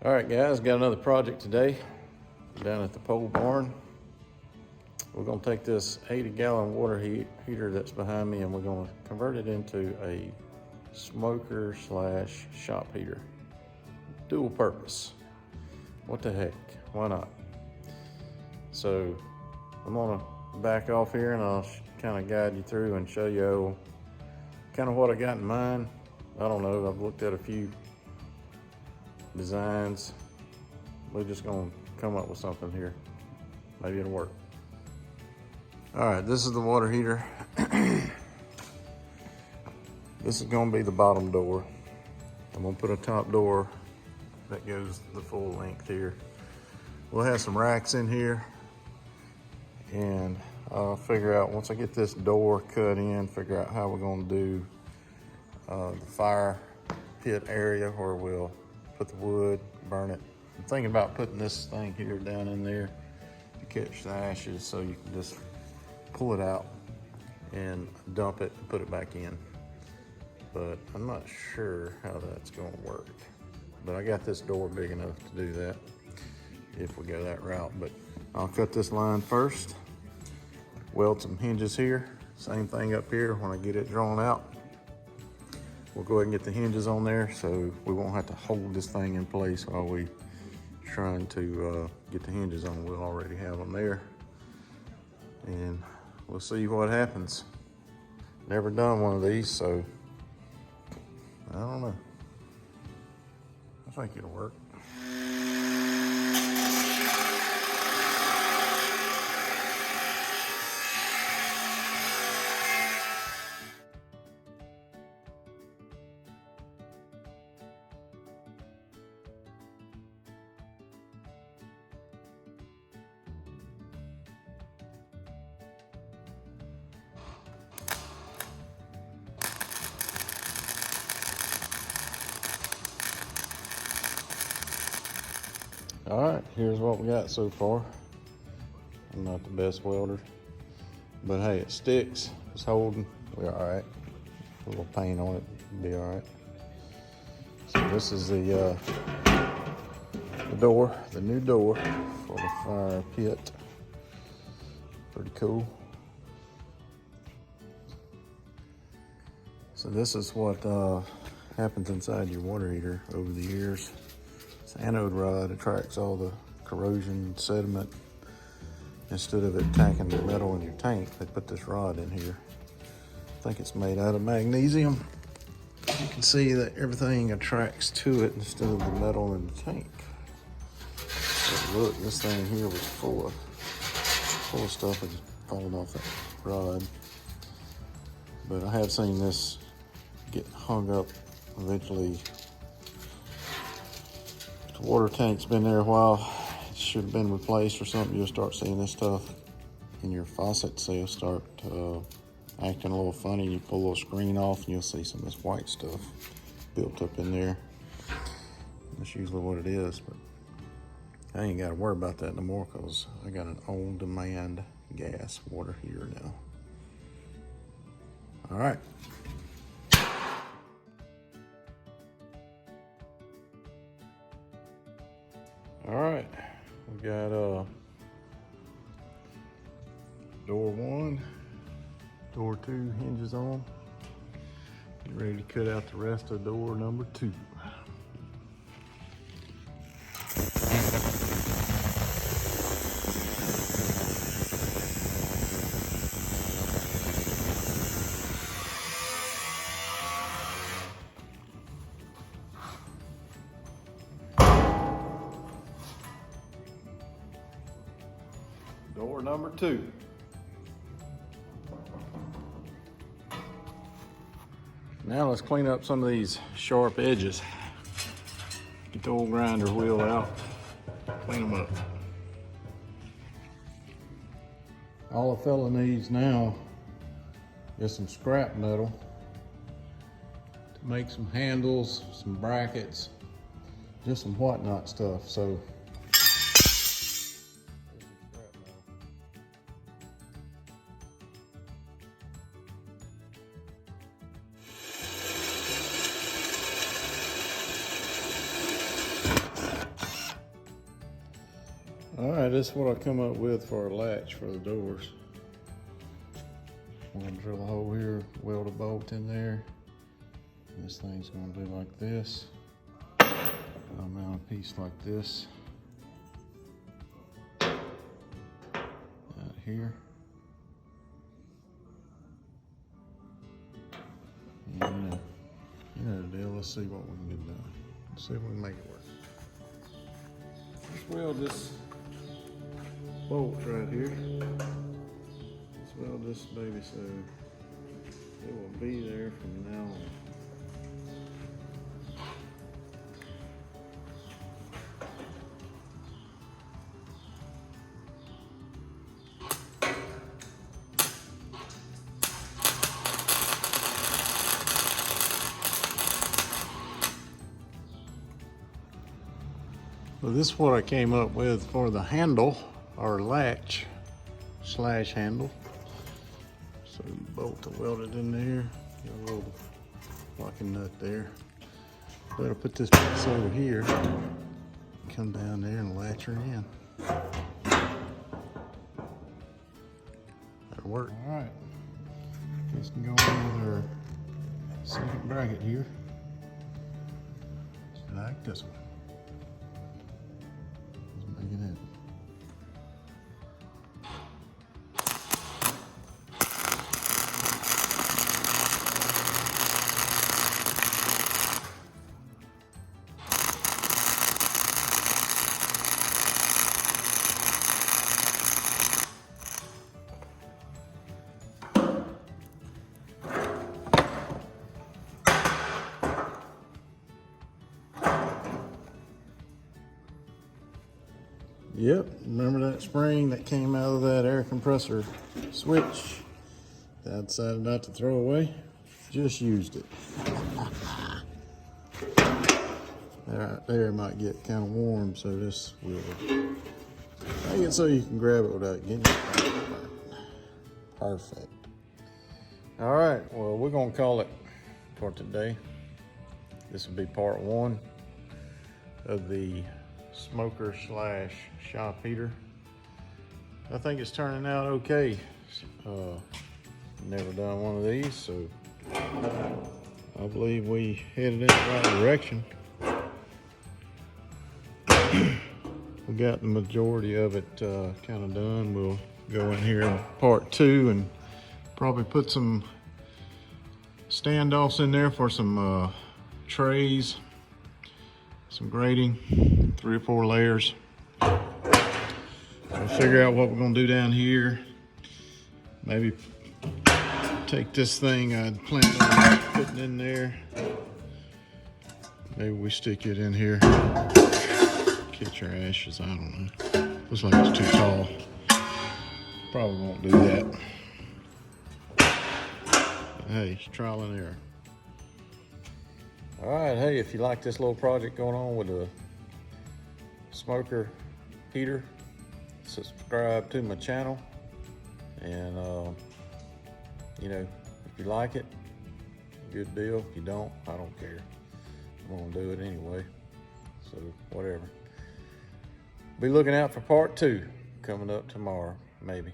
All right, guys, got another project today down at the pole barn. We're gonna take this 80-gallon water heater that's behind me and we're gonna convert it into a smoker slash shop heater. Dual purpose. What the heck, why not? So I'm gonna back off here and I'll kind of guide you through and show you kind of what I got in mind. I don't know, I've looked at a few designs. We're just gonna come up with something here. Maybe it'll work. All right, this is the water heater. This is gonna be the bottom door. I'm gonna put a top door that goes the full length here. We'll have some racks in here and I'll figure out, once I get this door cut in, figure out how we're gonna do the fire pit area where we'll put the wood, burn it. I'm thinking about putting this thing here down in there to catch the ashes so you can just pull it out and dump it and put it back in. But I'm not sure how that's gonna work. But I got this door big enough to do that if we go that route. But I'll cut this line first, weld some hinges here. Same thing up here when I get it drawn out. We'll go ahead and get the hinges on there so we won't have to hold this thing in place while we trying to get the hinges on. We'll already have them there. And we'll see what happens. Never done one of these, so I don't know. I think it'll work. All right, here's what we got so far. I'm not the best welder, but hey, it sticks, it's holding, we're all right. A little paint on it, be all right. So this is the door, the new door for the fire pit. Pretty cool. So this is what happens inside your water heater over the years. This anode rod attracts all the corrosion, sediment. Instead of it attacking the metal in your tank, they put this rod in here. I think it's made out of magnesium. You can see that everything attracts to it instead of the metal in the tank. But look, this thing here was full of stuff that's falling off that rod. But I have seen this get hung up eventually. The water tank's been there a while. It should have been replaced or something. You'll start seeing this stuff in your faucets. They'll start acting a little funny. You pull a little screen off and you'll see some of this white stuff built up in there. That's usually what it is, but I ain't got to worry about that no more because I got an on-demand gas water heater now. All right. All right, we got door 1, door 2 hinges on. Get ready to cut out the rest of door number 2. Door number 2. Now let's clean up some of these sharp edges. Get the old grinder wheel out, clean them up. All a fella needs now is some scrap metal to make some handles, some brackets, just some whatnot stuff. So All right, this is what I come up with for a latch for the doors. I'm gonna drill a hole here, weld a bolt in there. And this thing's gonna be like this. I'll mount a piece like this. Out here. And, you know the deal. Let's see what we can get done. Let's see if we can make it work. Let's weld this bolt right here. Let's weld this baby so it will be there from now on. So this is what I came up with for the handle, or latch slash handle. So you bolt to weld it in there. Got a little locking nut there. Better put this piece over here. Come down there and latch her in. That'll work. All right. This can go in with our second bracket here. Like this one. Make it in. Yep, remember that spring that came out of that air compressor switch that I decided not to throw away? Just used it. Right there might get kind of warm, so this will make it so you can grab it without getting it. Perfect. All right, well, we're gonna call it for today. This will be part one of the smoker slash shop heater. I think it's turning out okay. Never done one of these, so I believe we headed in the right direction. We got the majority of it kind of done. We'll go in here in part two and probably put some standoffs in there for some trays, some grating, 3 or 4 layers. We'll figure out what we're gonna do down here. Maybe take this thing I planned on putting in there. Maybe we stick it in here. Catch your ashes, I don't know. Looks like it's too tall. Probably won't do that. But hey, it's trial and error. All right, hey, if you like this little project going on with a smoker heater, subscribe to my channel. And, you know, if you like it, good deal. If you don't, I don't care. I'm gonna do it anyway, so whatever. Be looking out for part two coming up tomorrow, maybe.